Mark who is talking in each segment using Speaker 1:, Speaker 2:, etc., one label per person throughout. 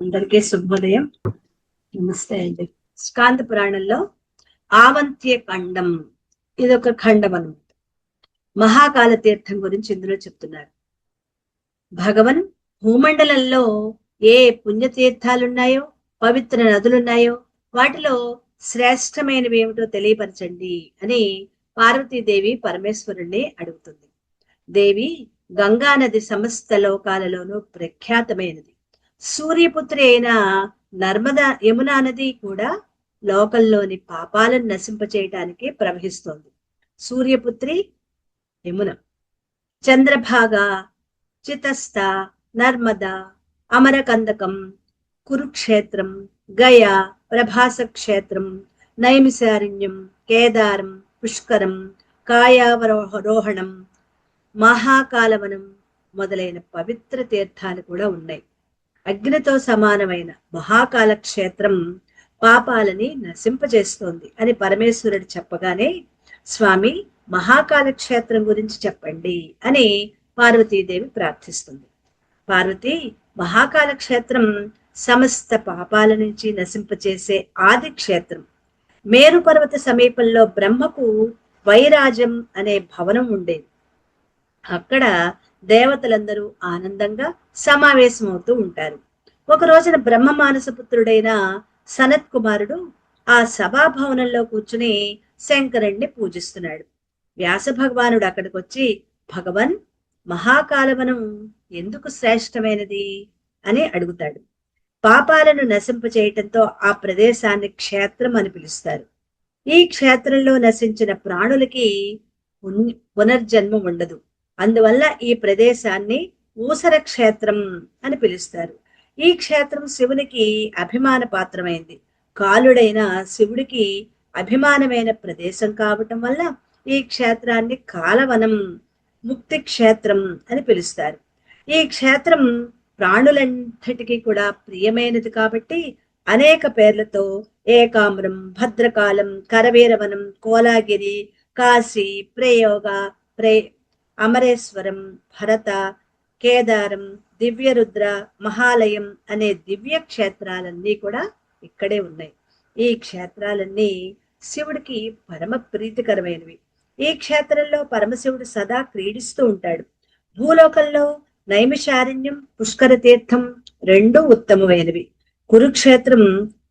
Speaker 1: అందరికీ శుభోదయం. నమస్తే అండి. స్కాంద పురాణంలో ఆవంత్య ఖండం ఇదొక ఖండం అనమాట. మహాకాల తీర్థం గురించి ఇందులో చెప్తున్నారు. భగవన్ భూమండలంలో ఏ పుణ్యతీర్థాలున్నాయో, పవిత్ర నదులున్నాయో వాటిలో శ్రేష్టమైనవి ఏమిటో తెలియపరచండి అని పార్వతీదేవి పరమేశ్వరుణ్ణి అడుగుతుంది. దేవి గంగా నది సమస్త లోకాలలోనూ ప్రఖ్యాతమైనది. సూర్యపుత్రి అయిన నర్మదా యమునా నది కూడా లోకంలోని పాపాలను నశింపచేయటానికి ప్రవహిస్తోంది. సూర్యపుత్రి యమున, చంద్రభాగ, చితస్థ, నర్మద, అమరకందకం, కురుక్షేత్రం, గయ, ప్రభాస క్షేత్రం, నైమిసారణ్యం, కేదారం, పుష్కరం, కాయావరోహణం, మహాకాలవనం మొదలైన పవిత్ర తీర్థాలు కూడా ఉన్నాయి. అగ్నితో సమానమైన మహాకాల క్షేత్రం పాపాలని నశింపజేస్తోంది అని పరమేశ్వరుడు చెప్పగానే, స్వామి మహాకాల క్షేత్రం గురించి చెప్పండి అని పార్వతీదేవి ప్రార్థిస్తుంది. పార్వతి, మహాకాల క్షేత్రం సమస్త పాపాల నుంచి నశింపచేసే ఆది క్షేత్రం. మేరు పర్వత సమీపంలో బ్రహ్మకు వైరాజం అనే భవనం ఉండేది. అక్కడ దేవతలందరూ ఆనందంగా సమావేశమవుతూ ఉంటారు. ఒక రోజున బ్రహ్మ మానసపుత్రుడైన సనత్ కుమారుడు ఆ సభాభవనంలో కూర్చుని శంకరుణ్ణి పూజిస్తున్నాడు. వ్యాస భగవానుడు అక్కడికి వచ్చి, భగవన్, మహాకాలవనం ఎందుకు శ్రేష్టమైనది అని అడుగుతాడు. పాపాలను నశింపచేయటంతో ఆ ప్రదేశాన్ని క్షేత్రం అని పిలుస్తారు. ఈ క్షేత్రంలో నశించిన ప్రాణులకి పునర్జన్మ ఉండదు. అందువల్ల ఈ ప్రదేశాన్ని ఊసర క్షేత్రం అని పిలుస్తారు. ఈ క్షేత్రం శివునికి అభిమాన పాత్రమైంది. కాలుడైన శివుడికి అభిమానమైన ప్రదేశం కావటం వల్ల ఈ క్షేత్రాన్ని కాలవనం, ముక్తి క్షేత్రం అని పిలుస్తారు. ఈ క్షేత్రం ప్రాణులంతటికీ కూడా ప్రియమైనది కాబట్టి అనేక పేర్లతో ఏకామ్రం, భద్రకాలం, కరవీరవనం, కోలాగిరి, కాశీ, ప్రయోగ, అమరేశ్వరం, భరత, కేదారం, దివ్యరుద్ర, మహాలయం అనే దివ్య క్షేత్రాలన్నీ కూడా ఇక్కడే ఉన్నాయి. ఈ క్షేత్రాలన్నీ శివుడికి పరమ ప్రీతికరమైనవి. ఈ క్షేత్రంలో పరమశివుడు సదా క్రీడిస్తూ ఉంటాడు. భూలోకంలో నైమిషారణ్యం, పుష్కర తీర్థం రెండూ ఉత్తమమైనవి. కురుక్షేత్రం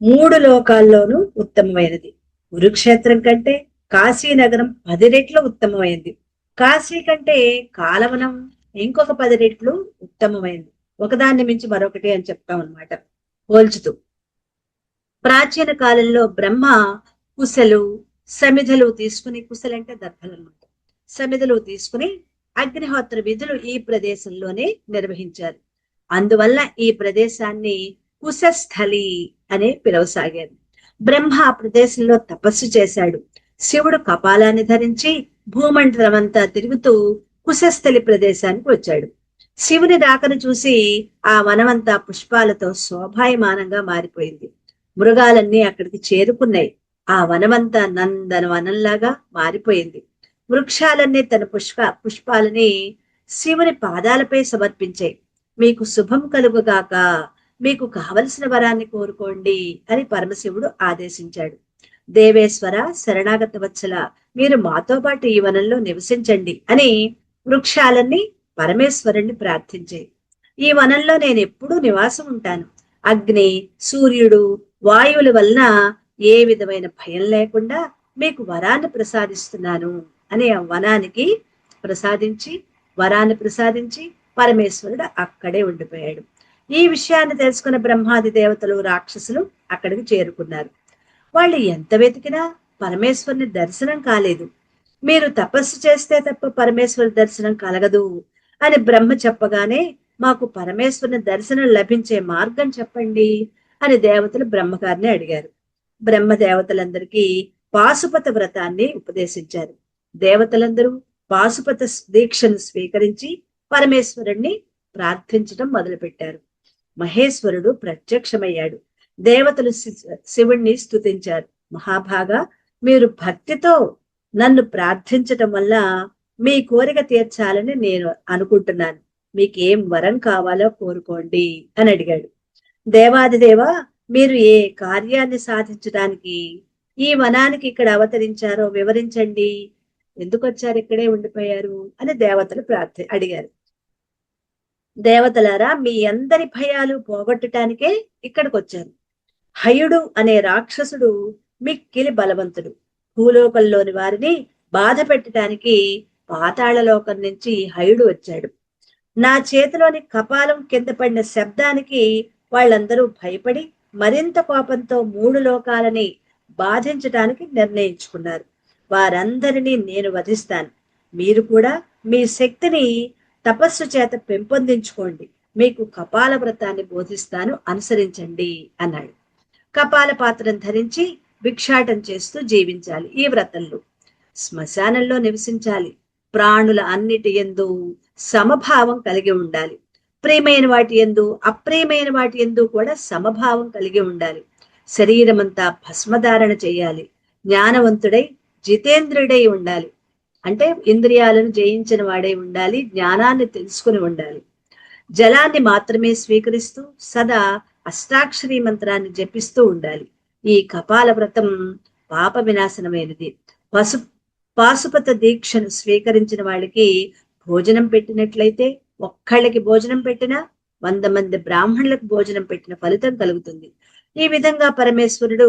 Speaker 1: 3 లోకాల్లోనూ ఉత్తమమైనది. కురుక్షేత్రం కంటే కాశీ నగరం 10 రెట్లు ఉత్తమమైనది. కాశీ కంటే కాలవనం ఇంకొక 10 రెట్లు ఉత్తమమైంది. ఒకదాన్ని మించి మరొకటి అని చెప్తాం అనమాట పోల్చుతూ. ప్రాచీన కాలంలో బ్రహ్మ కుశలు, సమిధలు తీసుకుని, కుశలు అంటే దర్భలు అనమాట, సమిధలు తీసుకుని అగ్నిహోత్ర విధులు ఈ ప్రదేశంలోనే నిర్వహించారు. అందువల్ల ఈ ప్రదేశాన్ని కుశస్థలి అనే పిలవసాగారు. బ్రహ్మ ఆ ప్రదేశంలో తపస్సు చేశాడు. శివుడు కపాలాన్ని ధరించి భూమండలమంతా తిరుగుతూ కుశస్థలి ప్రదేశానికి వచ్చాడు. శివుని రాకను చూసి ఆ వనమంతా పుష్పాలతో శోభాయమానంగా మారిపోయింది. మృగాలన్నీ అక్కడికి చేరుకున్నాయి. ఆ వనమంతా నందన వనంలాగా మారిపోయింది. వృక్షాలన్నీ తన పుష్పాలని శివుని పాదాలపై సమర్పించాయి. మీకు శుభం కలుగుగాక, మీకు కావలసిన వరాన్ని కోరుకోండి అని పరమశివుడు ఆదేశించాడు. దేవేశ్వర, శరణాగత వత్సల, మీరు మాతో పాటు ఈ వనంలో నివసించండి అని వృక్షాలన్నీ పరమేశ్వరుణ్ణి ప్రార్థించాయి. ఈ వనంలో నేను ఎప్పుడూ నివాసం ఉంటాను. అగ్ని, సూర్యుడు, వాయువుల వలన ఏ విధమైన భయం లేకుండా మీకు వరాన్ని ప్రసాదిస్తున్నాను అని ఆ వనానికి వరాన్ని ప్రసాదించి పరమేశ్వరుడు అక్కడే ఉండిపోయాడు. ఈ విషయాన్ని తెలుసుకున్న బ్రహ్మాది దేవతలు, రాక్షసులు అక్కడికి చేరుకున్నారు. వాళ్ళు ఎంత వెతికినా పరమేశ్వరుని దర్శనం కాలేదు. మీరు తపస్సు చేస్తే తప్ప పరమేశ్వరి దర్శనం కలగదు అని బ్రహ్మ చెప్పగానే, మాకు పరమేశ్వరుని దర్శనం లభించే మార్గం చెప్పండి అని దేవతలు బ్రహ్మగారిని అడిగారు. బ్రహ్మ దేవతలందరికీ పాశుపత వ్రతాన్ని ఉపదేశించారు. దేవతలందరూ పాశుపత దీక్షను స్వీకరించి పరమేశ్వరుణ్ణి ప్రార్థించడం మొదలుపెట్టారు. మహేశ్వరుడు ప్రత్యక్షమయ్యాడు. దేవతలు శివుణ్ణి స్తుతించారు. మహాభాగా, మీరు భక్తితో నన్ను ప్రార్థించటం వల్ల మీ కోరిక తీర్చాలని నేను అనుకుంటున్నాను. మీకేం వరం కావాలో కోరుకోండి అని అడిగాడు. దేవాదిదేవ, మీరు ఏ కార్యాన్ని సాధించడానికి ఈ వనానికి ఇక్కడ అవతరించారో వివరించండి. ఎందుకు వచ్చారు, ఇక్కడే ఉండిపోయారు అని దేవతలు అడిగారు. దేవతలారా, మీ అందరి భయాలు పోగొట్టడానికే ఇక్కడికి వచ్చారు. హయుడు అనే రాక్షసుడు మిక్కిలి బలవంతుడు. భూలోకంలోని వారిని బాధ పెట్టడానికి పాతాళలోకం నుంచి హయుడు వచ్చాడు. నా చేతిలోని కపాలం కింద పడిన శబ్దానికి వాళ్ళందరూ భయపడి మరింత కోపంతో 3 లోకాలని బాధించటానికి నిర్ణయించుకున్నారు. వారందరినీ నేను వధిస్తాను. మీరు కూడా మీ శక్తిని తపస్సు చేత పెంపొందించుకోండి. మీకు కపాల వ్రతాన్ని బోధిస్తాను, అనుసరించండి అన్నాడు. కపాల పాత్రను ధరించి భిక్షాటం చేస్తూ జీవించాలి. ఈ వ్రతంలో శ్మశానంలో నివసించాలి. ప్రాణుల అన్నిటి యందు సమభావం కలిగి ఉండాలి. ప్రియమైన వాటి యందు అప్రియమైన వాటి యందు కూడా సమభావం కలిగి ఉండాలి. శరీరమంతా భస్మధారణ చేయాలి. జ్ఞానవంతుడై జితేంద్రుడై ఉండాలి. అంటే ఇంద్రియాలను జయించిన వాడై ఉండాలి. జ్ఞానాన్ని తెలుసుకుని ఉండాలి. జలాన్ని మాత్రమే స్వీకరిస్తూ సదా అష్టాక్షరీ మంత్రాన్ని జపిస్తూ ఉండాలి. ఈ కపాల వ్రతం పాప వినాశనమైనది. పాశుపత దీక్షను స్వీకరించిన వాళ్ళకి భోజనం పెట్టినట్లయితే, ఒక్కళ్ళకి భోజనం పెట్టినా 100 మంది బ్రాహ్మణులకు భోజనం పెట్టిన ఫలితం కలుగుతుంది. ఈ విధంగా పరమేశ్వరుడు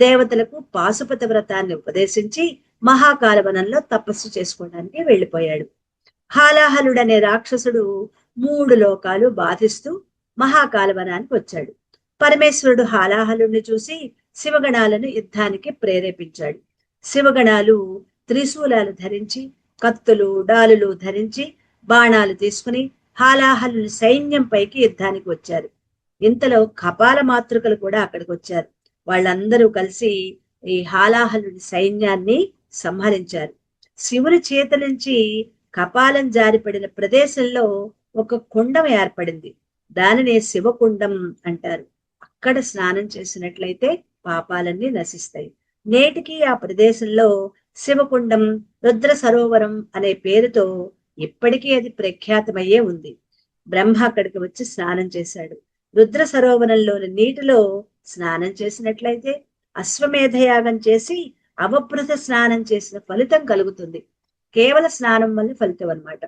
Speaker 1: దేవతలకు పాశుపత వ్రతాన్ని ఉపదేశించి మహాకాలవనంలో తపస్సు చేసుకోవడానికి వెళ్ళిపోయాడు. హాలాహలుడనే రాక్షసుడు 3 లోకాలు బాధిస్తూ మహాకాలవనానికి వచ్చాడు. పరమేశ్వరుడు హాలాహలుడిని చూసి శివగణాలను యుద్ధానికి ప్రేరేపించాడు. శివగణాలు త్రిశూలాలు ధరించి, కత్తులు డాలులు ధరించి, బాణాలు తీసుకుని హాలాహలు సైన్యం పైకి యుద్ధానికి వచ్చారు. ఇంతలో కపాల మాతృకలు కూడా అక్కడికి వచ్చారు. వాళ్ళందరూ కలిసి ఈ హాలాహలుడి సైన్యాన్ని సంహరించారు. శివుని చేత నుంచి కపాలం జారిపడిన ప్రదేశంలో ఒక కుండం ఏర్పడింది. దానినే శివకుండం అంటారు. అక్కడ స్నానం చేసినట్లయితే పాపాలన్నీ నశిస్తాయి. నేటికి ఆ ప్రదేశంలో శివకుండం, రుద్ర సరోవరం అనే పేరుతో ఇప్పటికీ అది ప్రఖ్యాతమయ్యే ఉంది. బ్రహ్మ అక్కడికి వచ్చి స్నానం చేశాడు. రుద్ర సరోవరంలోని నీటిలో స్నానం చేసినట్లయితే అశ్వమేధయాగం చేసి అవభృత స్నానం చేసిన ఫలితం కలుగుతుంది. కేవల స్నానం వల్ల ఫలితం అన్నమాట.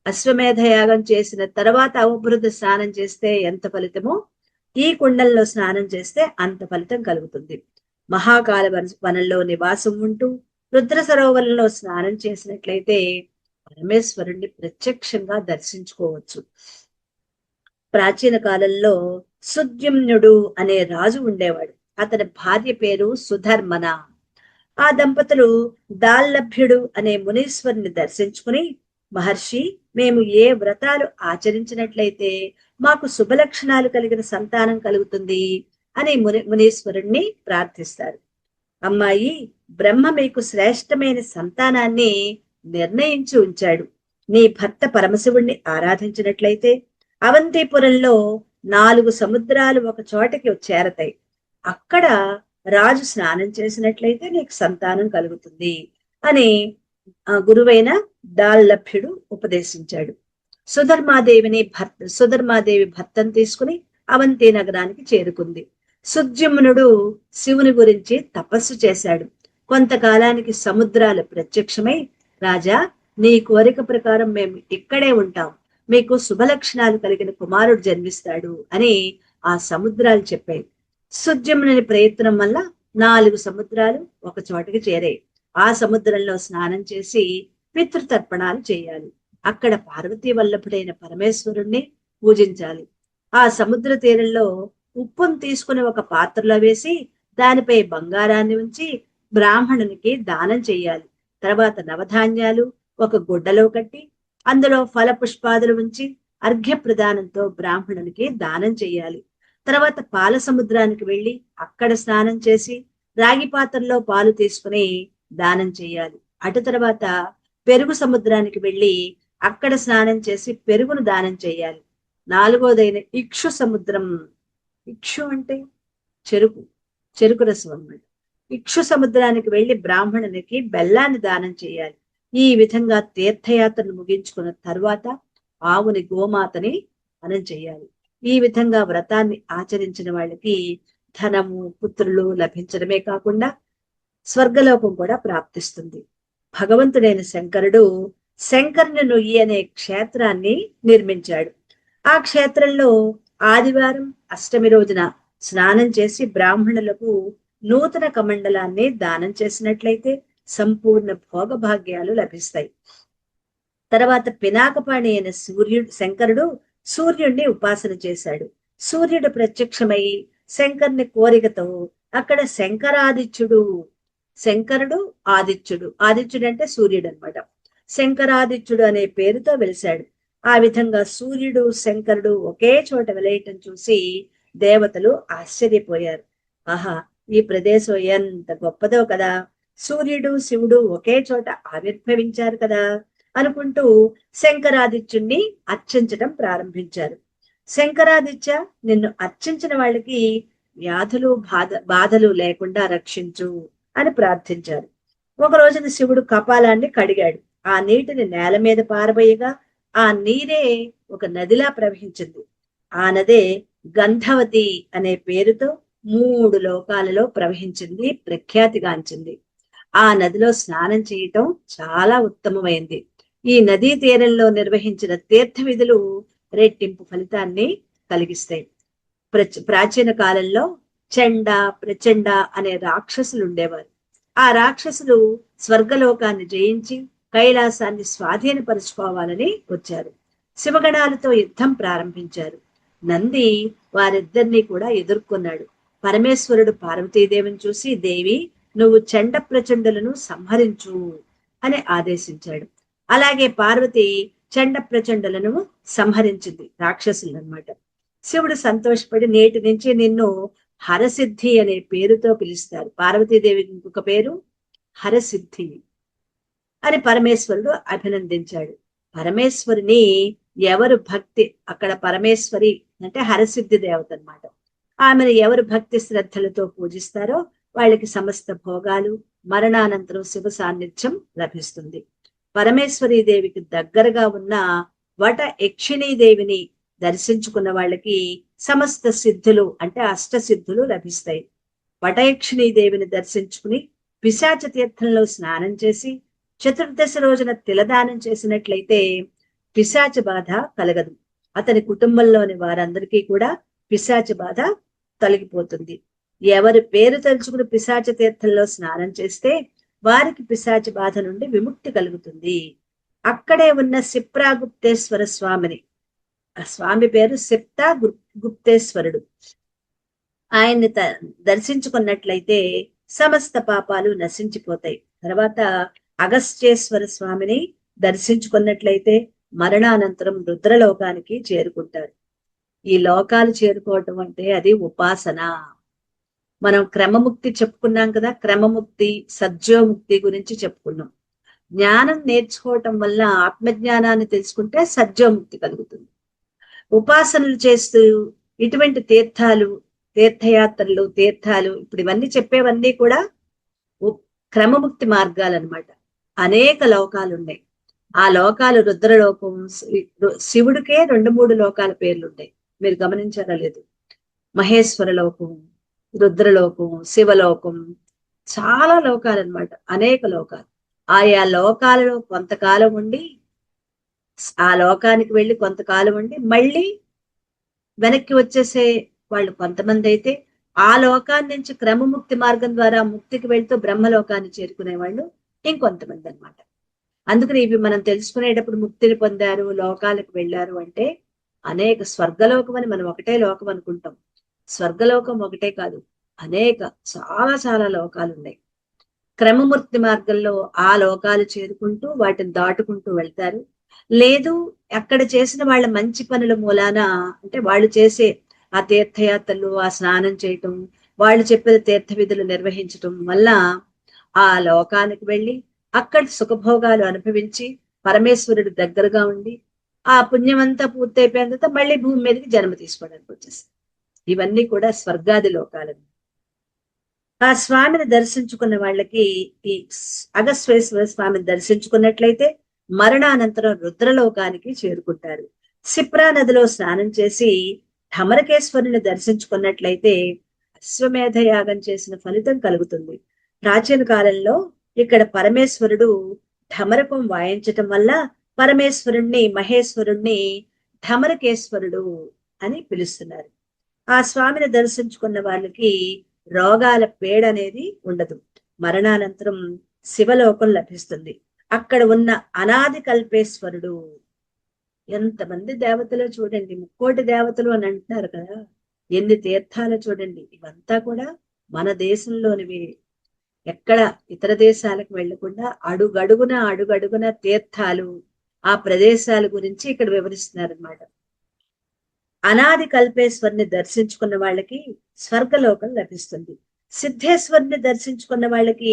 Speaker 1: అశ్వమేధయాగం చేసిన తర్వాత అవభృత స్నానం చేస్తే ఎంత ఫలితమో, ఈ కుండంలో స్నానం చేస్తే అంత ఫలితం కలుగుతుంది. మహాకాల వనంలో నివాసం ఉంటూ రుద్ర సరోవరంలో స్నానం చేసినట్లయితే పరమేశ్వరుణ్ణి ప్రత్యక్షంగా దర్శించుకోవచ్చు. ప్రాచీన కాలంలో సుద్యుమ్నుడు అనే రాజు ఉండేవాడు. అతని భార్య పేరు సుధర్మన. ఆ దంపతులు దాల్లభ్యుడు అనే మునీశ్వరుని దర్శించుకుని, మహర్షి, మేము ఏ వ్రతాలు ఆచరించినట్లయితే మాకు శుభలక్షణాలు కలిగిన సంతానం కలుగుతుంది అని మునీశ్వరుణ్ణి ప్రార్థిస్తారు. అమ్మాయి, బ్రహ్మ మీకు శ్రేష్టమైన సంతానాన్ని నిర్ణయించి ఉంచాడు. నీ భర్త పరమశివుణ్ణి ఆరాధించినట్లయితే అవంతిపురంలో 4 సముద్రాలు ఒక చోటకి చేరతాయి. అక్కడ రాజు స్నానం చేసినట్లయితే నీకు సంతానం కలుగుతుంది అని గురువైన దాల్లభ్యుడు ఉపదేశించాడు. సుధర్మాదేవి భర్తను తీసుకుని అవంతి నగరానికి చేరుకుంది. సుద్యుమ్నుడు శివుని గురించి తపస్సు చేశాడు. కొంతకాలానికి సముద్రాలు ప్రత్యక్షమై, రాజా, నీ కోరిక ప్రకారం మేము ఇక్కడే ఉంటాం, మీకు శుభలక్షణాలు కలిగిన కుమారుడు జన్మిస్తాడు అని ఆ సముద్రాలు చెప్పాయి. సుద్యుమ్నుని ప్రయత్నం వల్ల 4 సముద్రాలు ఒక చోటకి చేరాయి. ఆ సముద్రంలో స్నానం చేసి పితృతర్పణాలు చేయాలి. అక్కడ పార్వతీ వల్లభుడైన పరమేశ్వరుణ్ణి పూజించాలి. ఆ సముద్ర తీరంలో ఉప్పును తీసుకుని ఒక పాత్రలో వేసి దానిపై బంగారాన్ని ఉంచి బ్రాహ్మణునికి దానం చెయ్యాలి. తర్వాత నవధాన్యాలు ఒక గుడ్డలో కట్టి అందులో ఫల పుష్పాదులు ఉంచి అర్ఘ్య ప్రదానంతో బ్రాహ్మణునికి దానం చెయ్యాలి. తర్వాత పాల సముద్రానికి వెళ్లి అక్కడ స్నానం చేసి రాగి పాత్రలో పాలు తీసుకుని దానం చెయ్యాలి. అటు తర్వాత పెరుగు సముద్రానికి వెళ్లి అక్కడ స్నానం చేసి పెరుగును దానం చెయ్యాలి. 4వదైన ఇక్షు సముద్రం, ఇక్షు అంటే చెరుకు రసం అన్నమాట. ఇక్షు సముద్రానికి వెళ్లి బ్రాహ్మణునికి బెల్లాన్ని దానం చేయాలి. ఈ విధంగా తీర్థయాత్రను ముగించుకున్న తర్వాత ఆవుని, గోమాతని దానం చేయాలి. ఈ విధంగా వ్రతాన్ని ఆచరించిన వాళ్ళకి ధనము, పుత్రులు లభించడమే కాకుండా స్వర్గలోకం కూడా ప్రాప్తిస్తుంది. భగవంతుడైన శంకరుడు శంకరుని నొయ్యి అనే క్షేత్రాన్ని నిర్మించాడు. ఆ క్షేత్రంలో ఆదివారం అష్టమి రోజున స్నానం చేసి బ్రాహ్మణులకు నూతన కమండలాన్ని దానం చేసినట్లయితే సంపూర్ణ భోగభాగ్యాలు లభిస్తాయి. తర్వాత పినాకపాణి అయిన శంకరుడు సూర్యుడిని ఉపాసన చేశాడు. సూర్యుడు ప్రత్యక్షమై శంకరుని కోరికతో అక్కడ శంకరుడు ఆదిత్యుడు అంటే సూర్యుడు అనమాట. శంకరాదిత్యుడు అనే పేరుతో వెలిశాడు. ఆ విధంగా సూర్యుడు శంకరుడు ఒకే చోట వెలయటం చూసి దేవతలు ఆశ్చర్యపోయారు. ఆహా, ఈ ప్రదేశం ఎంత గొప్పదో కదా, సూర్యుడు శివుడు ఒకే చోట ఆవిర్భవించారు కదా అనుకుంటూ శంకరాదిత్యుణ్ణి అర్చించడం ప్రారంభించారు. శంకరాదిత్య, నిన్ను అర్చించిన వాళ్ళకి వ్యాధులు బాధలు లేకుండా రక్షించు అని ప్రార్థించారు. ఒక రోజున శివుడు కపాలాన్ని కడిగాడు. ఆ నీటిని నేల మీద పారబోయగా ఆ నీరే ఒక నదిలా ప్రవహించింది. ఆ నదే గంధవతి అనే పేరుతో 3 లోకాలలో ప్రవహించింది, ప్రఖ్యాతిగాంచింది. ఆ నదిలో స్నానం చేయటం చాలా ఉత్తమమైంది. ఈ నదీ తీరంలో నిర్వహించిన తీర్థ విధులు రెట్టింపు ఫలితాన్ని కలిగిస్తాయి. ప్రాచీన కాలంలో చండ, ప్రచండ అనే రాక్షసులు ఉండేవారు. ఆ రాక్షసులు స్వర్గలోకాన్ని జయించి కైలాసాన్ని స్వాధీనపరుచుకోవాలని వచ్చారు. శివగణాలతో యుద్ధం ప్రారంభించారు. నంది వారిద్దరినీ కూడా ఎదుర్కొన్నాడు. పరమేశ్వరుడు పార్వతీదేవిని చూసి, దేవి, నువ్వు చండ ప్రచండులను సంహరించు అని ఆదేశించాడు. అలాగే పార్వతి చండ ప్రచండులను సంహరించింది, రాక్షసులు అన్నమాట. శివుడు సంతోషపడి, నేటి నుంచి నిన్ను హరసిద్ధి అనే పేరుతో పిలుస్తారు. పార్వతీదేవికి ఇంకొక పేరు హరసిద్ధి అని పరమేశ్వరుడు అభినందించాడు. పరమేశ్వరిని ఎవరు భక్తి, అక్కడ పరమేశ్వరి అంటే హరసిద్ధి దేవత అన్నమాట. ఆమెను ఎవరు భక్తి శ్రద్ధలతో పూజిస్తారో వాళ్ళకి సమస్త భోగాలు, మరణానంతరం శివ సాన్నిధ్యం లభిస్తుంది. పరమేశ్వరీ దేవికి దగ్గరగా ఉన్న వట యక్షిణీదేవిని దర్శించుకున్న వాళ్ళకి సమస్త సిద్ధులు అంటే అష్టసిద్ధులు లభిస్తాయి. వటయక్షిణీదేవిని దర్శించుకుని పిశాచ తీర్థంలో స్నానం చేసి చతుర్దశి రోజున తిలదానం చేసినట్లయితే పిశాచ బాధ కలగదు. అతని కుటుంబంలోని వారందరికీ కూడా పిశాచ బాధ తొలగిపోతుంది. ఎవరి పేరు తలుచుకుని పిశాచ తీర్థంలో స్నానం చేస్తే వారికి పిశాచ బాధ నుండి విముక్తి కలుగుతుంది. అక్కడే ఉన్న సిప్రా గుప్తేశ్వర స్వామిని, ఆ స్వామి పేరు సిప్తా గుప్తేశ్వరుడు, ఆయన్ని దర్శించుకున్నట్లయితే సమస్త పాపాలు నశించిపోతాయి. తర్వాత అగస్త్యేశ్వర స్వామిని దర్శించుకున్నట్లయితే మరణానంతరం రుద్రలోకానికి చేరుకుంటారు. ఈ లోకాలు చేరుకోవటం అంటే అది ఉపాసన. మనం క్రమముక్తి చెప్పుకున్నాం కదా, క్రమముక్తి, సజ్జోముక్తి గురించి చెప్పుకున్నాం. జ్ఞానం నేర్చుకోవటం వల్ల ఆత్మజ్ఞానాన్ని తెలుసుకుంటే సజ్జోముక్తి కలుగుతుంది. ఉపాసనలు చేస్తూ ఇటువంటి తీర్థయాత్రలు, ఇప్పుడు ఇవన్నీ చెప్పేవన్నీ కూడా క్రమముక్తి మార్గాలు అన్నమాట. అనేక లోకాలు ఉన్నాయి. ఆ లోకాలు రుద్రలోకం, శివుడికే 2-3 లోకాల పేర్లు ఉన్నాయి. మీరు గమనించారా లేదు? మహేశ్వర లోకం, రుద్రలోకం, శివలోకం, చాలా లోకాలు అన్నమాట, అనేక లోకాలు. ఆయా లోకాలలో కొంతకాలం ఉండి, ఆ లోకానికి వెళ్ళి కొంతకాలం ఉండి మళ్ళీ వెనక్కి వచ్చేసే వాళ్ళు కొంతమంది అయితే, ఆ లోకాన్ని నుంచి క్రమముక్తి మార్గం ద్వారా ముక్తికి వెళ్తూ బ్రహ్మలోకాన్ని చేరుకునే వాళ్ళు ఇంకొంతమంది అన్నమాట. అందుకని ఇవి మనం తెలుసుకునేటప్పుడు ముక్తిని పొందారు, లోకాలకు వెళ్ళారు అంటే అనేక, స్వర్గలోకం అని మనం ఒకటే లోకం అనుకుంటాం. స్వర్గలోకం ఒకటే కాదు, అనేక చాలా చాలా లోకాలు ఉన్నాయి. క్రమమూర్తి మార్గంలో ఆ లోకాలు చేరుకుంటూ వాటిని దాటుకుంటూ వెళ్తారు. లేదు, అక్కడ చేసిన వాళ్ళ మంచి పనుల మూలాన, అంటే వాళ్ళు చేసే ఆ తీర్థయాత్రలు, ఆ స్నానం చేయటం, వాళ్ళు చెప్పిన తీర్థ విధులు నిర్వహించటం వల్ల ఆ లోకానికి వెళ్ళి అక్కడ సుఖభోగాలు అనుభవించి పరమేశ్వరుడు దగ్గరగా ఉండి ఆ పుణ్యమంతా పూర్తయిపోయిన తర్వాత మళ్ళీ భూమి మీదకి జన్మ తీసుకోవడానికి వచ్చేస్తాయి. ఇవన్నీ కూడా స్వర్గాది లోకాలు. ఆ స్వామిని దర్శించుకున్న వాళ్ళకి, ఈ అగస్వేశ్వర స్వామిని దర్శించుకున్నట్లయితే మరణానంతరం రుద్రలోకానికి చేరుకుంటారు. సిప్రా నదిలో స్నానం చేసి ఢమరకేశ్వరుని దర్శించుకున్నట్లయితే అశ్వమేధ యాగం చేసిన ఫలితం కలుగుతుంది. ప్రాచీన కాలంలో ఇక్కడ పరమేశ్వరుడు ఢమరకం వాయించటం వల్ల పరమేశ్వరుణ్ణి మహేశ్వరుణ్ణి ఢమరకేశ్వరుడు అని పిలుస్తున్నారు. ఆ స్వామిని దర్శించుకున్న వాళ్ళకి రోగాల పేడ అనేది ఉండదు. మరణానంతరం శివలోకం లభిస్తుంది. అక్కడ ఉన్న అనాది కల్పేశ్వరుడు, ఎంతమంది దేవతలు చూడండి, ముక్కోటి దేవతలు అని అంటున్నారు కదా, ఎన్ని తీర్థాలు చూడండి. ఇవంతా కూడా మన దేశంలోనివి. ఎక్కడ ఇతర దేశాలకు వెళ్లకుండా అడుగడుగున తీర్థాలు, ఆ ప్రదేశాల గురించి ఇక్కడ వివరిస్తున్నారు అనమాట. అనాది కల్పేశ్వరుని దర్శించుకున్న వాళ్ళకి స్వర్గలోకం లభిస్తుంది. సిద్ధేశ్వరుని దర్శించుకున్న వాళ్ళకి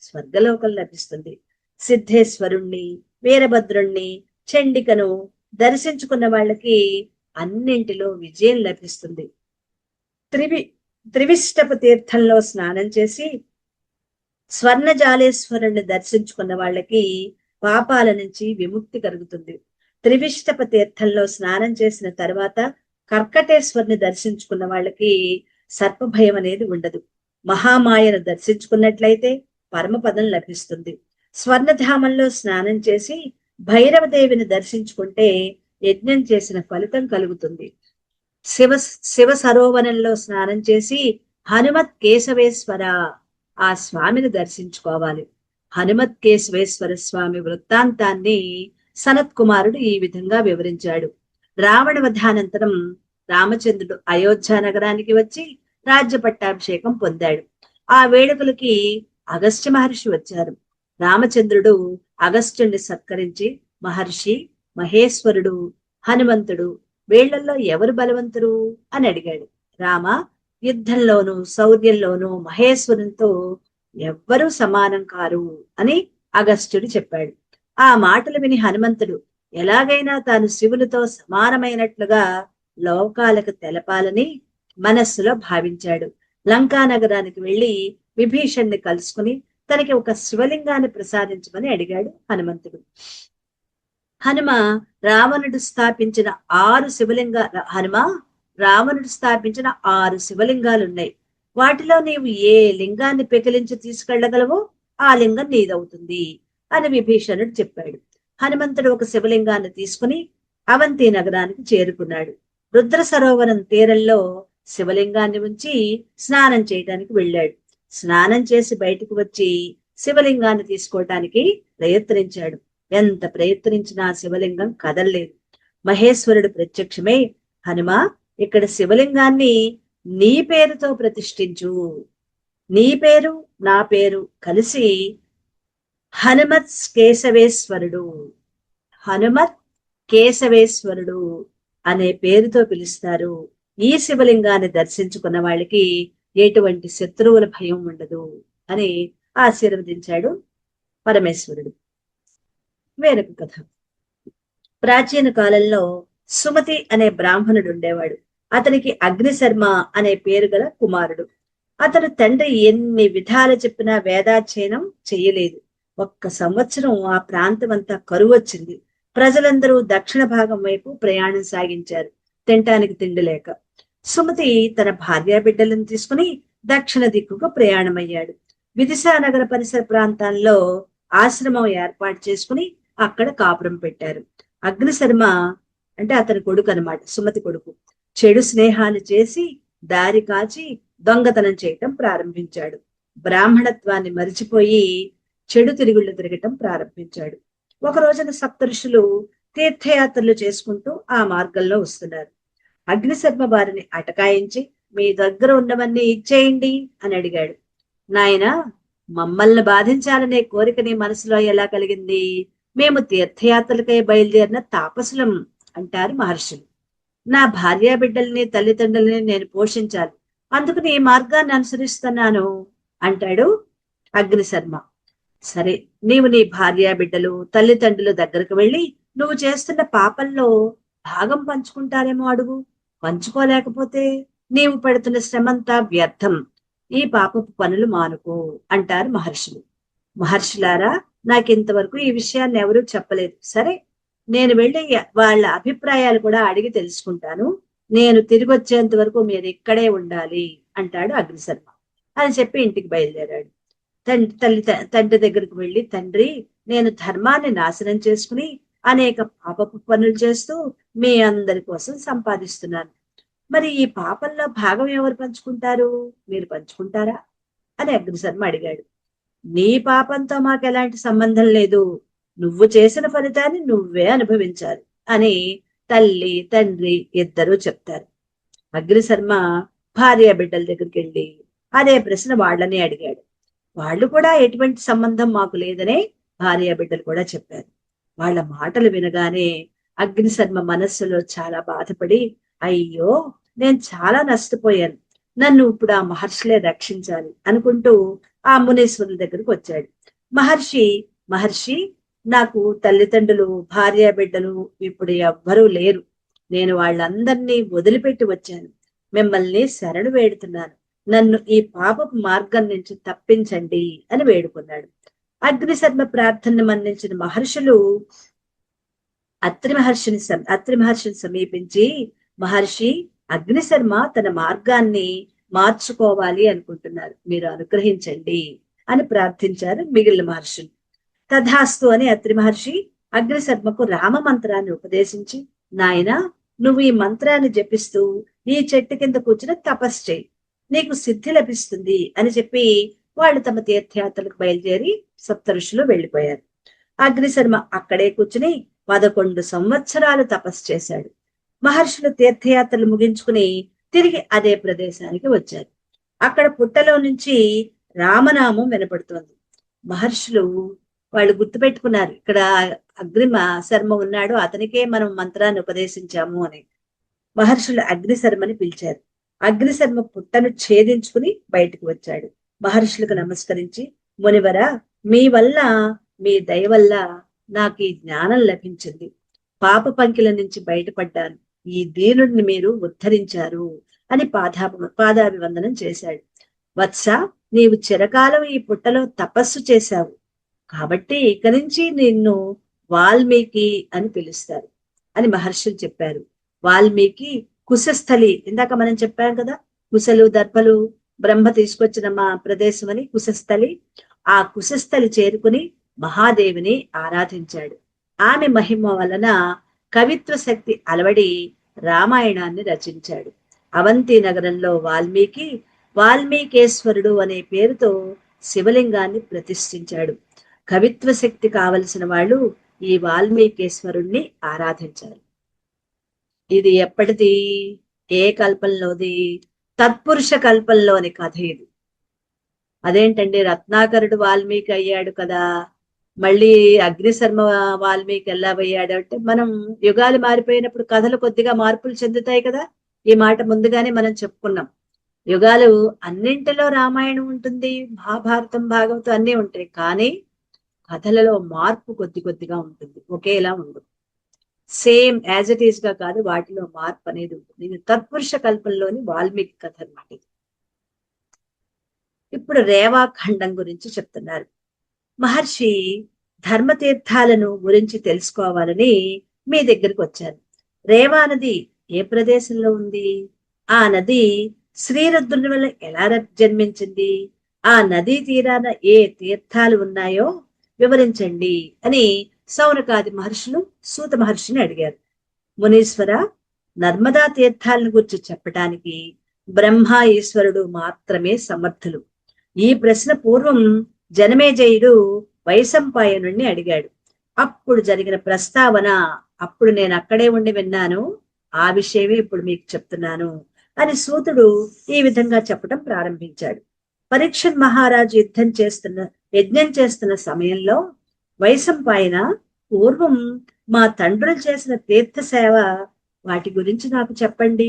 Speaker 1: స్వర్గలోకం లభిస్తుంది. సిద్ధేశ్వరుణ్ణి, వీరభద్రుణ్ణి, చండికను దర్శించుకున్న వాళ్ళకి అన్నింటిలో విజయం లభిస్తుంది. త్రివిష్టపు తీర్థంలో స్నానం చేసి స్వర్ణజాలేశ్వరుణ్ణి దర్శించుకున్న వాళ్ళకి పాపాల నుంచి విముక్తి కలుగుతుంది. త్రివిష్టప తీర్థంలో స్నానం చేసిన తర్వాత కర్కటేశ్వరుని దర్శించుకున్న వాళ్ళకి సర్పభయం అనేది ఉండదు. మహామాయను దర్శించుకున్నట్లయితే పరమపదం లభిస్తుంది. స్వర్ణధామంలో స్నానం చేసి భైరవదేవిని దర్శించుకుంటే యజ్ఞం చేసిన ఫలితం కలుగుతుంది. శివ సరోవరంలో స్నానం చేసి హనుమత్ కేశవేశ్వర ఆ స్వామిని దర్శించుకోవాలి. హనుమత్ కేశవేశ్వర స్వామి వృత్తాంతాన్ని సనత్ కుమారుడు ఈ విధంగా వివరించాడు. రావణ వధానంతరం రామచంద్రుడు అయోధ్య నగరానికి వచ్చి రాజ్య పట్టాభిషేకం పొందాడు. ఆ వేడుకలకి అగస్త్య మహర్షి వచ్చారు. రామచంద్రుడు అగస్త్యుణ్ణి సత్కరించి, మహర్షి, మహేశ్వరుడు, హనుమంతుడు వీళ్లలో ఎవరు బలవంతుడు అని అడిగాడు. రామ, యుద్ధంలోనూ శౌర్యంలోనూ మహేశ్వరునితో ఎవ్వరూ సమానం కారు అని అగస్త్యుడు చెప్పాడు. ఆ మాటలు విని హనుమంతుడు ఎలాగైనా తాను శివునితో సమానమైనట్లుగా లోకాలకు తెలపాలని మనస్సులో భావించాడు. లంకా నగరానికి వెళ్లి విభీషణ్ణి కలుసుకుని తనకి ఒక శివలింగాన్ని ప్రసాదించమని అడిగాడు హనుమంతుడు. హనుమ రావణుడు స్థాపించిన 6 శివలింగాలున్నాయి. వాటిలో నీవు ఏ లింగాన్ని పెకిలించి తీసుకెళ్లగలవో ఆ లింగం నీదవుతుంది అని విభీషణుడు చెప్పాడు. హనుమంతుడు ఒక శివలింగాన్ని తీసుకుని అవంతి నగరానికి చేరుకున్నాడు. రుద్ర సరోవరం తీరంలో శివలింగాన్ని ఉంచి స్నానం చేయటానికి వెళ్ళాడు. స్నానం చేసి బయటకు వచ్చి శివలింగాన్ని తీసుకోవటానికి ప్రయత్నించాడు. ఎంత ప్రయత్నించినా శివలింగం కదలలేదు. మహేశ్వరుడు ప్రత్యక్షమై, హనుమ, ఇక్కడ శివలింగాన్ని నీ పేరుతో ప్రతిష్ఠించు. నీ పేరు నా పేరు కలిసి హనుమత్ కేశవేశ్వరుడు అనే పేరుతో పిలుస్తారు. ఈ శివలింగాన్ని దర్శించుకున్న వాళ్ళకి ఎటువంటి శత్రువుల భయం ఉండదు అని ఆశీర్వదించాడు పరమేశ్వరుడు. వేరొక కథ. ప్రాచీన కాలంలో సుమతి అనే బ్రాహ్మణుడు ఉండేవాడు. అతనికి అగ్నిశర్మ అనే పేరు గల కుమారుడు. అతను తండ్రి ఎన్ని విధాలు చెప్పినా వేదాధ్యయనం చెయ్యలేదు. 1 సంవత్సరం ఆ ప్రాంతం అంతా కరువు వచ్చింది. ప్రజలందరూ దక్షిణ భాగం వైపు ప్రయాణం సాగించారు, తినటానికి తిండి లేక. సుమతి తన భార్యా బిడ్డలను తీసుకుని దక్షిణ దిక్కుకు ప్రయాణమయ్యాడు. విదిశా నగర పరిసర ప్రాంతాల్లో ఆశ్రమం ఏర్పాటు చేసుకుని అక్కడ కాపురం పెట్టారు. అగ్నిశర్మ అంటే అతని కొడుకు అన్నమాట, సుమతి కొడుకు. చెడు స్నేహాలు చేసి దారి కాచి దొంగతనం చేయటం ప్రారంభించాడు. బ్రాహ్మణత్వాన్ని మరిచిపోయి చెడు తిరుగుళ్ళు తిరగటం ప్రారంభించాడు. ఒక రోజున సప్తఋషులు తీర్థయాత్రలు చేసుకుంటూ ఆ మార్గంలో వస్తున్నారు. అగ్నిశర్మ వారిని అటకాయించి, మీ దగ్గర ఉన్నవన్నీ ఇచ్చేయండి అని అడిగాడు. నాయనా, మమ్మల్ని బాధించాలనే కోరిక నీ మనసులో ఎలా కలిగింది? మేము తీర్థయాత్రలకై బయలుదేరిన తాపసులం అంటారు మహర్షులు. నా భార్యా బిడ్డల్ని తల్లిదండ్రుల్ని నేను పోషించాలి, అందుకు నీ మార్గాన్ని అనుసరిస్తున్నాను అంటాడు అగ్నిశర్మ. సరే, నీవు నీ భార్యా బిడ్డలు తల్లిదండ్రుల దగ్గరకు వెళ్ళి నువ్వు చేస్తున్న పాపంలో భాగం పంచుకుంటారేమో అడుగు. పంచుకోలేకపోతే నీవు పడుతున్న శ్రమంతా వ్యర్థం. ఈ పాపపు పనులు మానుకో అంటారు మహర్షులు. మహర్షులారా, నాకింతవరకు ఈ విషయాన్ని ఎవరూ చెప్పలేదు. సరే, నేను వెళ్ళి వాళ్ళ అభిప్రాయాలు కూడా అడిగి తెలుసుకుంటాను నేను తిరిగి వచ్చేంత వరకు మీరు ఇక్కడే ఉండాలి అంటాడు అగ్నిశర్మ. అని చెప్పి ఇంటికి బయలుదేరాడు. తండ్రి దగ్గరికి వెళ్ళి, తండ్రి, నేను ధర్మాన్ని నాశనం చేసుకుని అనేక పాపపు పనులు చేస్తూ మీ అందరి కోసం సంపాదిస్తున్నాను. మరి ఈ పాపంలో భాగం ఎవరు పంచుకుంటారు? మీరు పంచుకుంటారా అని అగ్నిశర్మ అడిగాడు. నీ పాపంతో మాకు ఎలాంటి సంబంధం లేదు, నువ్వు చేసిన ఫలితాన్ని నువ్వే అనుభవించాలి అని తల్లి తండ్రి ఇద్దరూ చెప్తారు. అగ్నిశర్మ భార్య బిడ్డల దగ్గరికి వెళ్ళి అదే ప్రశ్న వాళ్ళని అడిగాడు. వాళ్ళు కూడా ఎటువంటి సంబంధం మాకు లేదనే భార్య బిడ్డలు కూడా చెప్పారు. వాళ్ళ మాటలు వినగానే అగ్నిశర్మ మనస్సులో చాలా బాధపడి, అయ్యో, నేను చాలా నష్టపోయాను, నన్ను ఇప్పుడు ఆ మహర్షులే రక్షించాలి అనుకుంటూ ఆ మునీశ్వరుల దగ్గరకు వచ్చాడు. మహర్షి, నాకు తల్లిదండ్రులు, భార్య బిడ్డలు ఇప్పుడు ఎవ్వరూ లేరు. నేను వాళ్ళందరినీ వదిలిపెట్టి వచ్చాను. మిమ్మల్ని శరణు వేడుతున్నాను. నన్ను ఈ పాపపు మార్గం నుంచి తప్పించండి అని వేడుకున్నాడు. అగ్నిశర్మ ప్రార్థనను మన్నించిన మహర్షులు అత్రి మహర్షిని సమీపించి, మహర్షి, అగ్నిశర్మ తన మార్గాన్ని మార్చుకోవాలి అనుకుంటున్నారు, మీరు అనుగ్రహించండి అని ప్రార్థించారు మిగిలిన మహర్షులు. తథాస్తు అని అత్రి మహర్షి అగ్నిశర్మకు రామ మంత్రాన్ని ఉపదేశించి, నాయన, నువ్వు ఈ మంత్రాన్ని జపిస్తూ ఈ చెట్టు కింద కూర్చుని తపస్సు చేయి, నీకు సిద్ధి లభిస్తుంది అని చెప్పి వాళ్ళు తమ తీర్థయాత్రలకు బయలుదేరి సప్తఋషులు వెళ్లిపోయారు. అగ్నిశర్మ అక్కడే కూర్చుని 11 సంవత్సరాలు తపస్సు చేశాడు. మహర్షులు తీర్థయాత్రలు ముగించుకుని తిరిగి అదే ప్రదేశానికి వచ్చారు. అక్కడ పుట్టలో నుంచి రామనామం వినపడుతోంది. మహర్షులు వాళ్ళు గుర్తుపెట్టుకున్నారు, ఇక్కడ శర్మ ఉన్నాడు, అతనికే మనం మంత్రాన్ని ఉపదేశించాము అని. మహర్షులు అగ్నిశర్మని పిలిచారు. అగ్నిశర్మ పుట్టను ఛేదించుకుని బయటకు వచ్చాడు. మహర్షులకు నమస్కరించి, మునివర, మీ దయ వల్ల నాకు ఈ జ్ఞానం లభించింది, పాప పంకిల నుంచి బయటపడ్డాను, ఈ దీనుడిని మీరు ఉద్ధరించారు అని పాదాభివందనం చేశాడు. వత్స, నీవు చిరకాలం ఈ పుట్టలో తపస్సు చేశావు కాబట్టి ఇక నుంచి నిన్ను వాల్మీకి అని పిలుస్తారు అని మహర్షులు చెప్పారు. వాల్మీకి కుశస్థలి, ఇందాక మనం చెప్పాం కదా, కుశలు దర్భలు బ్రహ్మ తీసుకొచ్చిన మా ప్రదేశం అని కుశస్థలి. ఆ కుశస్థలి చేరుకుని మహాదేవిని ఆరాధించాడు. ఆమె మహిమ వలన కవిత్వ శక్తి అలవడి రామాయణాన్ని రచించాడు. అవంతి నగరంలో వాల్మీకేశ్వరుడు అనే పేరుతో శివలింగాన్ని ప్రతిష్ఠించాడు. కవిత్వ శక్తి కావలసిన వాళ్ళు ఈ వాల్మీకేశ్వరుణ్ణి ఆరాధించారు. ఇది ఎప్పటిది? ఏ కల్పంలోది? తత్పురుష కల్పంలోని కథ ఇది. అదేంటండి, రత్నాకరుడు వాల్మీకి అయ్యాడు కదా, మళ్ళీ అగ్నిశర్మ వాల్మీకి ఎలా అయ్యాడు అంటే, మనం యుగాలు మారిపోయినప్పుడు కథలు కొద్దిగా మార్పులు చెందుతాయి కదా. ఈ మాట ముందుగానే మనం చెప్పుకున్నాం. యుగాలు అన్నింటిలో రామాయణం ఉంటుంది, మహాభారతం, భాగవతం అన్నీ ఉంటాయి, కానీ కథలలో మార్పు కొద్దిగా ఉంటుంది, ఒకేలా ఉండదు. సేమ్ యాజ్ ఇట్ ఈస్ గా కాదు, వాటిలో మార్పు అనేది ఉంటుంది. ఇది తత్పురుష కల్పంలోని వాల్మీకి కథ అన్నమాట. ఇప్పుడు రేవాఖండం గురించి చెప్తున్నారు. మహర్షి ధర్మతీర్థాలను గురించి తెలుసుకోవాలని మీ దగ్గరికి వచ్చాను. రేవా నది ఏ ప్రదేశంలో ఉంది? ఆ నది శ్రీరుద్రుని వల్ల ఎలా జన్మించింది? ఆ నదీ తీరాన ఏ తీర్థాలు ఉన్నాయో వివరించండి అని సౌనకాది మహర్షులు సూత మహర్షిని అడిగారు. మునీశ్వర, నర్మదా తీర్థాలను గురించి చెప్పటానికి బ్రహ్మ ఈశ్వరుడు మాత్రమే సమర్థులు. ఈ ప్రశ్న పూర్వం జనమేజయుడు వైశంపాయనుణ్ణి అడిగాడు. అప్పుడు జరిగిన ప్రస్తావన అప్పుడు నేను అక్కడే ఉండి విన్నాను, ఆ విషయమే ఇప్పుడు మీకు చెప్తున్నాను అని సూతుడు ఈ విధంగా చెప్పడం ప్రారంభించాడు. పరీక్షణ్ మహారాజు యజ్ఞం చేస్తున్న సమయంలో వైశంపాయన, పూర్వం మా తండ్రులు చేసిన తీర్థ సేవ, వాటి గురించి నాకు చెప్పండి.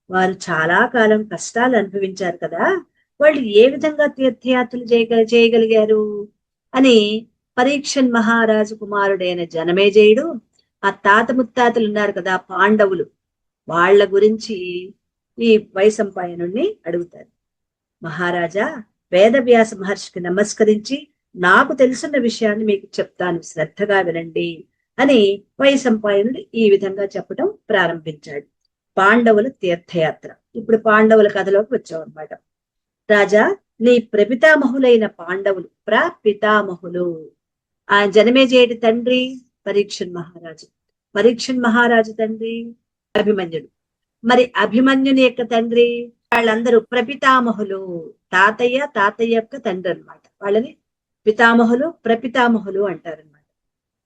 Speaker 1: వారు చాలా కాలం కష్టాలు అనుభవించారు కదా, వాళ్ళు ఏ విధంగా తీర్థయాత్రలు చేయగలిగారు అని పరీక్షణ్ మహారాజు కుమారుడైన జనమేజయుడు, ఆ తాత ముత్తాతలు ఉన్నారు కదా పాండవులు, వాళ్ళ గురించి ఈ వైశంపాయనుణ్ణి అడుగుతారు. మహారాజా, వేదవ్యాస మహర్షికి నమస్కరించి నాకు తెలుసున్న విషయాన్ని మీకు చెప్తాను, శ్రద్ధగా వినండి అని వైశంపాయనుడు ఈ విధంగా చెప్పడం ప్రారంభించాడు. పాండవుల తీర్థయాత్ర. ఇప్పుడు పాండవుల కథలోకి వచ్చాం అనమాట. రాజా, నీ ప్రపితామహులైన పాండవులు, ప్రపితామహులు, ఆ జనమేజయుడి తండ్రి పరీక్షన్ మహారాజు, పరీక్షన్ మహారాజు తండ్రి అభిమన్యుడు, మరి అభిమన్యుని యొక్క తండ్రి, వాళ్ళందరూ ప్రపితామహులు, తాతయ్య తాతయ్య యొక్క తండ్రి అనమాట. వాళ్ళని పితామహులు ప్రపితామహులు అంటారనమాట.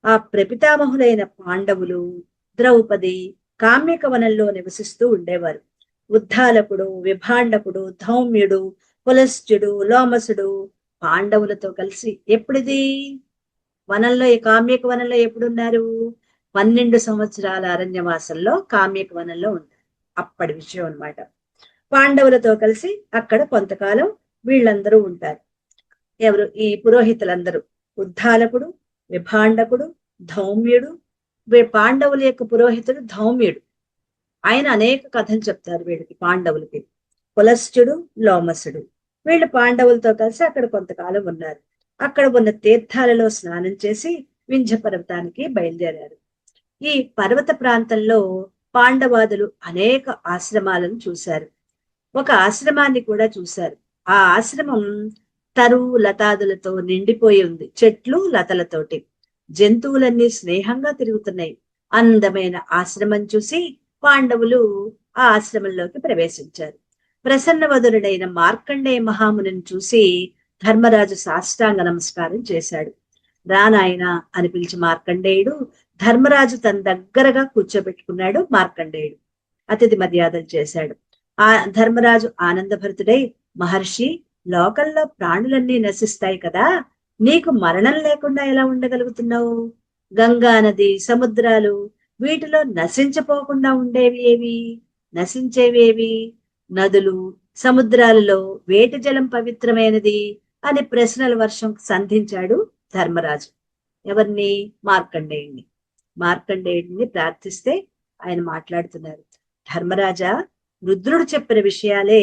Speaker 1: ఆ ప్రపితామహులైన పాండవులు, ద్రౌపది కామ్యక వనంలో నివసిస్తూ ఉండేవారు. ఉద్దాలకుడు, విభాండకుడు, ధౌమ్యుడు, పులస్త్యుడు, లోమసుడు పాండవులతో కలిసి ఎప్పుడిది వనంలో, ఈ కామ్యక వనంలో ఎప్పుడున్నారు? 12 సంవత్సరాల అరణ్యవాసంలో కామ్యక వనంలో ఉంటారు. అప్పటి విషయం అనమాట. పాండవులతో కలిసి అక్కడ కొంతకాలం వీళ్ళందరూ ఉంటారు. ఎవరు? ఈ పురోహితులందరూ, ఉద్దాలకుడు, విభాండకుడు, ధౌమ్యుడు. పాండవుల యొక్క పురోహితుడు ధౌమ్యుడు. ఆయన అనేక కథలు చెప్తారు వీళ్ళకి, పాండవులకి. పులస్త్యుడు, లోమసుడు, వీళ్ళు పాండవులతో కలిసి అక్కడ కొంతకాలం ఉన్నారు. అక్కడ ఉన్న తీర్థాలలో స్నానం చేసి వింధ్య పర్వతానికి బయలుదేరారు. ఈ పర్వత ప్రాంతంలో పాండవాదులు అనేక ఆశ్రమాలను చూశారు. ఒక ఆశ్రమాన్ని కూడా చూశారు. ఆ ఆశ్రమం తరు లతాదులతో నిండిపోయి ఉంది, చెట్లు లతలతోటి. జంతువులన్నీ స్నేహంగా తిరుగుతున్నాయి. అందమైన ఆశ్రమం చూసి పాండవులు ఆ ఆశ్రమంలోకి ప్రవేశించారు. ప్రసన్నవదురుడైన మార్కండేయ మహామునిని చూసి ధర్మరాజు సాష్టాంగ నమస్కారం చేశాడు. రానాయన అని పిలిచి మార్కండేయుడు ధర్మరాజు తన దగ్గరగా కూర్చోబెట్టుకున్నాడు. మార్కండేయుడు అతిథి మర్యాదలు చేశాడు. ఆ ధర్మరాజు ఆనందభరితుడై, మహర్షి, లోకంలో ప్రాణులన్నీ నశిస్తాయి కదా, నీకు మరణం లేకుండా ఎలా ఉండగలుగుతున్నావు? గంగా నది, సముద్రాలు, వీటిలో నశించిపోకుండా ఉండేవి ఏవి? నశించేవి ఏవి? నదులు, సముద్రాలలో వేటి జలం పవిత్రమైనది అని ప్రశ్నల వర్షం సంధించాడు ధర్మరాజు. ఎవరిని? మార్కండేయుడిని. మార్కండేయుడిని ప్రార్థిస్తే ఆయన మాట్లాడుతున్నారు. ధర్మరాజా, రుద్రుడు చెప్పిన విషయాలే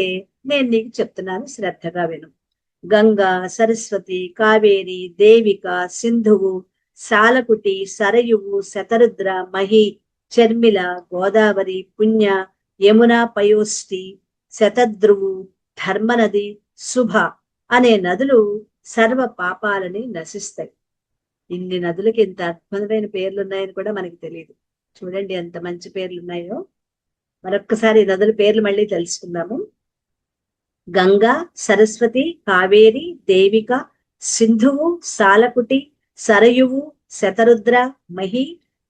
Speaker 1: నేను నీకు చెప్తున్నాను, శ్రద్ధగా విను. గంగా, సరస్వతి, కావేరి, దేవిక, సింధువు, సాలకుటి, సరయువు, శతరుద్ర, మహి, చర్మిల, గోదావరి, పుణ్య, యమున, పయోష్టి, శతద్రువు, ధర్మనది, శుభ అనే నదులు సర్వ పాపాలని నశిస్తాయి. ఇన్ని నదులకి ఇంత అద్భుతమైన పేర్లు ఉన్నాయని కూడా మనకి తెలియదు. చూడండి ఎంత మంచి పేర్లు ఉన్నాయో. మరొక్కసారి నదుల పేర్లు మళ్ళీ తెలుసుకుందాము. గంగా, సరస్వతి, కావేరి, దేవిక, సింధువు, సాలకుటి, సరయువు, శతరుద్ర, మహి,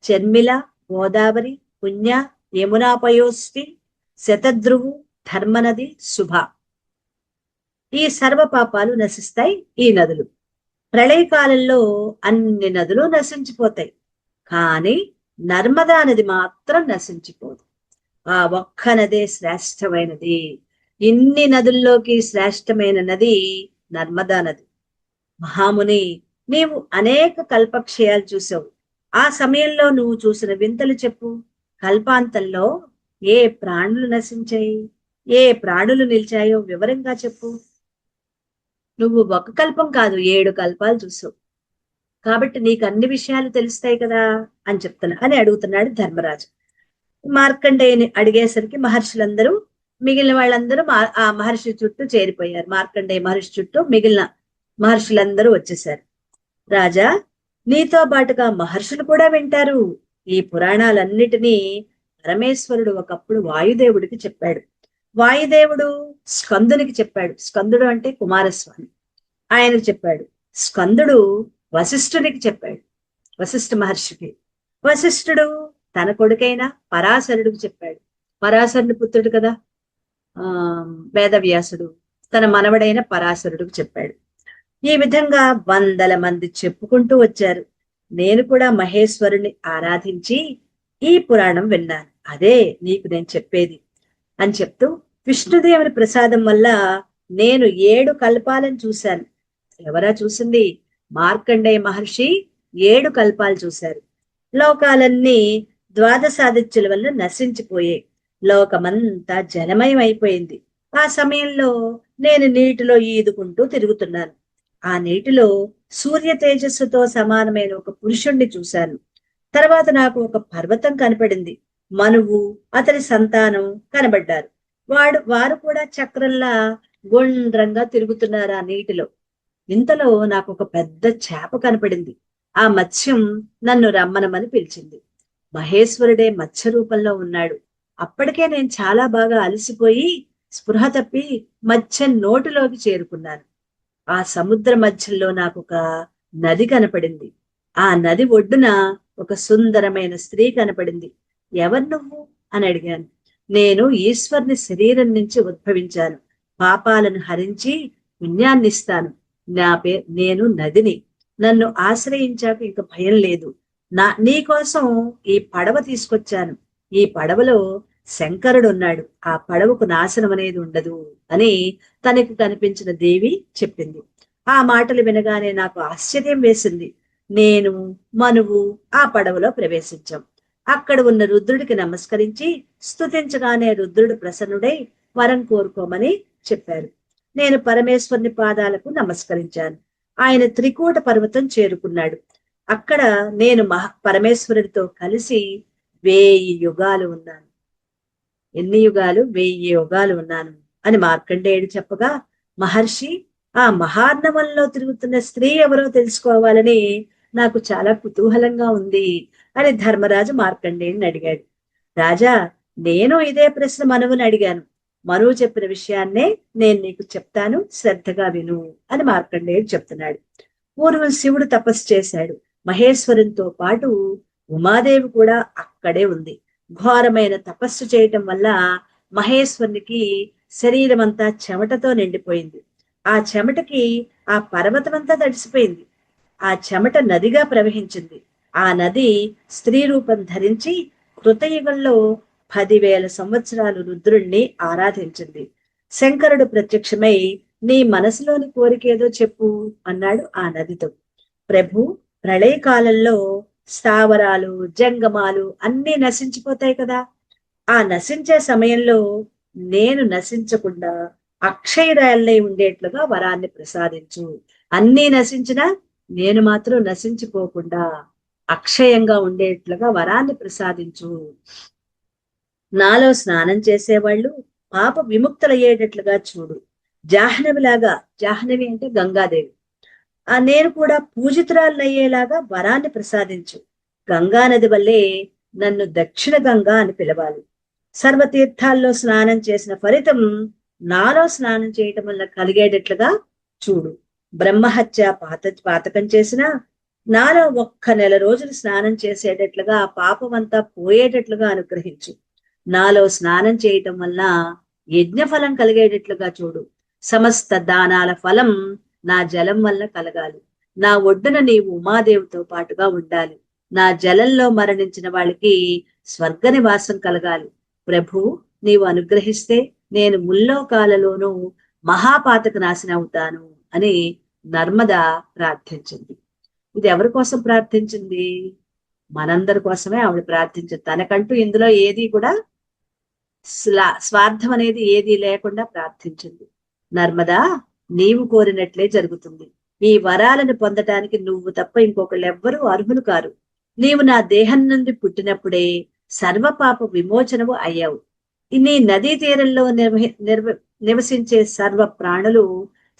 Speaker 1: చర్మిల, గోదావరి, పుణ్య, యమునాపయోష్టి, శతద్రువు, ధర్మనది, శుభ. ఈ సర్వ పాపాలు నశిస్తాయి ఈ నదులు. ప్రళయకాలంలో అన్ని నదులు నశించిపోతాయి, కానీ నర్మదా నది మాత్రం నశించిపోదు. ఆ ఒక్క నదే శ్రేష్టమైనది. ఇన్ని నదుల్లోకి శ్రేష్టమైన నది నర్మదా నది. మహాముని, నీవు అనేక కల్పక్షయాలు చూసావు. ఆ సమయంలో నువ్వు చూసిన వింతలు చెప్పు. కల్పాంతంలో ఏ ప్రాణులు నశించాయి, ఏ ప్రాణులు నిలిచాయో వివరంగా చెప్పు. నువ్వు ఒక కల్పం కాదు, 7 కల్పాలు చూసావు, కాబట్టి నీకు అన్ని విషయాలు తెలుస్తాయి కదా అని చెప్తున్నా అని అడుగుతున్నాడు ధర్మరాజు. మార్కండేయుని అడిగేసరికి మహర్షులందరూ, మిగిలిన వాళ్ళందరూ ఆ మహర్షి చుట్టూ చేరిపోయారు. మార్కండేయ మహర్షి చుట్టూ మిగిలిన మహర్షులందరూ వచ్చేసారు. రాజా, నీతో పాటుగా మహర్షులు కూడా వింటారు. ఈ పురాణాలన్నిటినీ పరమేశ్వరుడు ఒకప్పుడు వాయుదేవుడికి చెప్పాడు. వాయుదేవుడు స్కందునికి చెప్పాడు. స్కందుడు అంటే కుమారస్వామి, ఆయనకు చెప్పాడు. స్కందుడు వశిష్ఠునికి చెప్పాడు, వశిష్ఠ మహర్షికి. వశిష్ఠుడు తన కొడుకైన పరాశరుడికి చెప్పాడు. పరాశరుని పుత్రుడు కదా వేదవ్యాసుడు, తన మనవడైన పరాశరుడికి చెప్పాడు. ఈ విధంగా వందల మంది చెప్పుకుంటూ వచ్చారు. నేను కూడా మహేశ్వరుని ఆరాధించి ఈ పురాణం విన్నాను, అదే నీకు నేను చెప్పేది అని చెప్తూ, విష్ణుదేవుని ప్రసాదం వల్ల నేను 7 కల్పాలను చూశాను. ఎవరా చూసింది? మార్కండేయ మహర్షి 7 కల్పాలు చూశారు. లోకాలన్నీ ద్వాదశాదిత్యుల వల్ల నశించిపోయాయి. లోకమంతా జలమయం అయిపోయింది. ఆ సమయంలో నేను నీటిలో ఈదుకుంటూ తిరుగుతున్నాను. ఆ నీటిలో సూర్య తేజస్సుతో సమానమైన ఒక పురుషుణ్ణి చూశాను. తర్వాత నాకు ఒక పర్వతం కనపడింది. మనువు అతని సంతానం కనబడ్డారు. వారు కూడా చక్రంలా గుండ్రంగా తిరుగుతున్నారు ఆ నీటిలో. ఇంతలో నాకు ఒక పెద్ద చేప కనపడింది. ఆ మత్స్యం నన్ను రమ్మనమని పిలిచింది. మహేశ్వరుడే మత్స్య రూపంలో ఉన్నాడు. అప్పటికే నేను చాలా బాగా అలసిపోయి స్పృహ తప్పి మత్స్యం నోటిలోకి చేరుకున్నాను. ఆ సముద్ర మధ్యలో నాకు ఒక నది కనపడింది. ఆ నది ఒడ్డున ఒక సుందరమైన స్త్రీ కనపడింది. ఎవరు నువ్వు అని అడిగాను. నేను ఈశ్వరుని శరీరం నుంచి ఉద్భవించాను. పాపాలను హరించి పుణ్యాన్నిస్తాను. నేను నదిని. నన్ను ఆశ్రయించాక ఇంక భయం లేదు. నీకోసం ఈ పడవ తీసుకొచ్చాను. ఈ పడవలో శంకరుడు ఉన్నాడు. ఆ పడవకు నాశనం అనేది ఉండదు అని తనకు కనిపించిన దేవి చెప్పింది. ఆ మాటలు వినగానే నాకు ఆశ్చర్యం వేసింది. నేను మనువు ఆ పడవలో ప్రవేశించాం. అక్కడ ఉన్న రుద్రుడికి నమస్కరించి స్తుతించగానే రుద్రుడు ప్రసన్నుడై వరం కోరుకోమని చెప్పారు. నేను పరమేశ్వరుని పాదాలకు నమస్కరించాను. ఆయన త్రికూట పర్వతం చేరుకున్నాడు. అక్కడ నేను పరమేశ్వరుడితో కలిసి 1000 యుగాలు ఉన్నాను. ఎన్ని యుగాలు? 1000 యుగాలు ఉన్నాను అని మార్కండేయుడు చెప్పగా, మహర్షి, ఆ మహార్ణవంలో తిరుగుతున్న స్త్రీ ఎవరో తెలుసుకోవాలని నాకు చాలా కుతూహలంగా ఉంది అని ధర్మరాజు మార్కండేయుడిని అడిగాడు. రాజా, నేను ఇదే ప్రశ్న మనువుని అడిగాను. మనువు చెప్పిన విషయాన్నే నేను నీకు చెప్తాను, శ్రద్ధగా విను అని మార్కండేయుడు చెప్తున్నాడు. పూర్వం శివుడు తపస్సు చేశాడు. మహేశ్వరునితో పాటు ఉమాదేవి కూడా అక్కడే ఉంది. ఘోరమైన తపస్సు చేయటం వల్ల మహేశ్వరునికి శరీరం అంతా చెమటతో నిండిపోయింది. ఆ చెమటకి ఆ పర్వతం అంతా తడిసిపోయింది. ఆ చెమట నదిగా ప్రవహించింది. ఆ నది స్త్రీ రూపం ధరించి కృతయుగంలో 10,000 సంవత్సరాలు రుద్రుణ్ణి ఆరాధించింది. శంకరుడు ప్రత్యక్షమై, నీ మనసులోని కోరికేదో చెప్పు అన్నాడు ఆ నదితో. ప్రభు, ప్రళయకాలంలో స్థావరాలు జంగమాలు అన్నీ నశించిపోతాయి కదా. ఆ నశించే సమయంలో నేను నశించకుండా అక్షయరాయల్లై ఉండేట్లుగా వరాన్ని ప్రసాదించు. అన్నీ నశించినా నేను మాత్రం నశించిపోకుండా అక్షయంగా ఉండేట్లుగా వరాన్ని ప్రసాదించు. నాలో స్నానం చేసేవాళ్ళు పాప విముక్తులయ్యేటట్లుగా చూడు. జాహ్నవిలాగా, జాహ్నవి అంటే గంగాదేవి, నేను కూడా పూజితురాలయ్యేలాగా వరాన్ని ప్రసాదించు. గంగానది వల్లే నన్ను దక్షిణ గంగా అని పిలవాలి. సర్వతీర్థాల్లో స్నానం చేసిన ఫలితం నాలో స్నానం చేయటం వల్ల కలిగేటట్లుగా చూడు. బ్రహ్మహత్య పాతకం చేసిన నాలో ఒక్క నెల రోజులు స్నానం చేసేటట్లుగా ఆ పాపమంతా పోయేటట్లుగా అనుగ్రహించు. నాలో స్నానం చేయటం వల్ల యజ్ఞ ఫలం కలిగేటట్లుగా చూడు. సమస్త దానాల ఫలం నా జలం వల్ల కలగాలి. నా ఒడ్డున నీవు ఉమాదేవితో పాటుగా ఉండాలి. నా జలంలో మరణించిన వాళ్ళకి స్వర్గ నివాసం కలగాలి. ప్రభు, నీవు అనుగ్రహిస్తే నేను ముల్లోకాలలోనూ మహాపాతక నాశనం అవుతాను అని నర్మద ప్రార్థించింది. ఇది ఎవరి కోసం ప్రార్థించింది? మనందరి కోసమే ఆవిడ ప్రార్థించింది. తనకంటూ ఇందులో ఏది కూడా స్వార్థం అనేది ఏది లేకుండా ప్రార్థించింది. నర్మదా, నీవు కోరినట్లే జరుగుతుంది. ఈ వరాలను పొందటానికి నువ్వు తప్ప ఇంకొకళ్ళు ఎవ్వరూ అర్హులు కారు. నీవు నా దేహం నుండి పుట్టినప్పుడే సర్వపాప విమోచనము అయ్యావు. నీ నదీ తీరంలో నివసించే సర్వ ప్రాణులు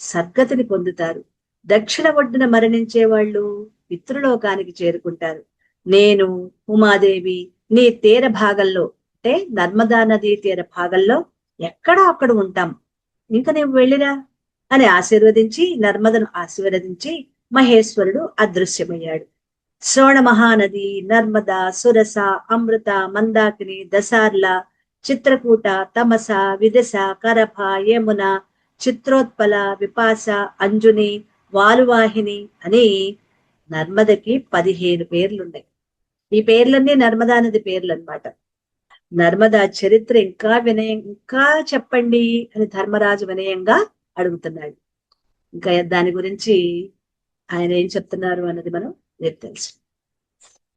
Speaker 1: సద్గతిని పొందుతారు. దక్షిణ ఒడ్డున మరణించే వాళ్ళు పితృలోకానికి చేరుకుంటారు. నేను ఉమాదేవి నీ తీర భాగంలో, అంటే నర్మదా నదీ తీర భాగంలో ఎక్కడో అక్కడ ఉంటాం. ఇంకా నీవు వెళ్ళిరా అని ఆశీర్వదించి, నర్మదను ఆశీర్వదించి మహేశ్వరుడు అదృశ్యమయ్యాడు. శ్రవణ మహానది, నర్మద, సురస, అమృత, మందాకిని, దసార్ల, చిత్రకూట, తమస, విదస, కరభ, యమున, చిత్రోత్పల, విపాస, అంజుని, వాలువాహిని అని నర్మదకి 15 పేర్లున్నాయి. ఈ పేర్లన్నీ నర్మదా నది పేర్లు అన్నమాట. నర్మదా చరిత్ర ఇంకా చెప్పండి అని ధర్మరాజు వినయంగా అడుగుతున్నాడు. ఇంకా దాని గురించి ఆయన ఏం చెప్తున్నారు అన్నది మనం రేపు తెలుసు.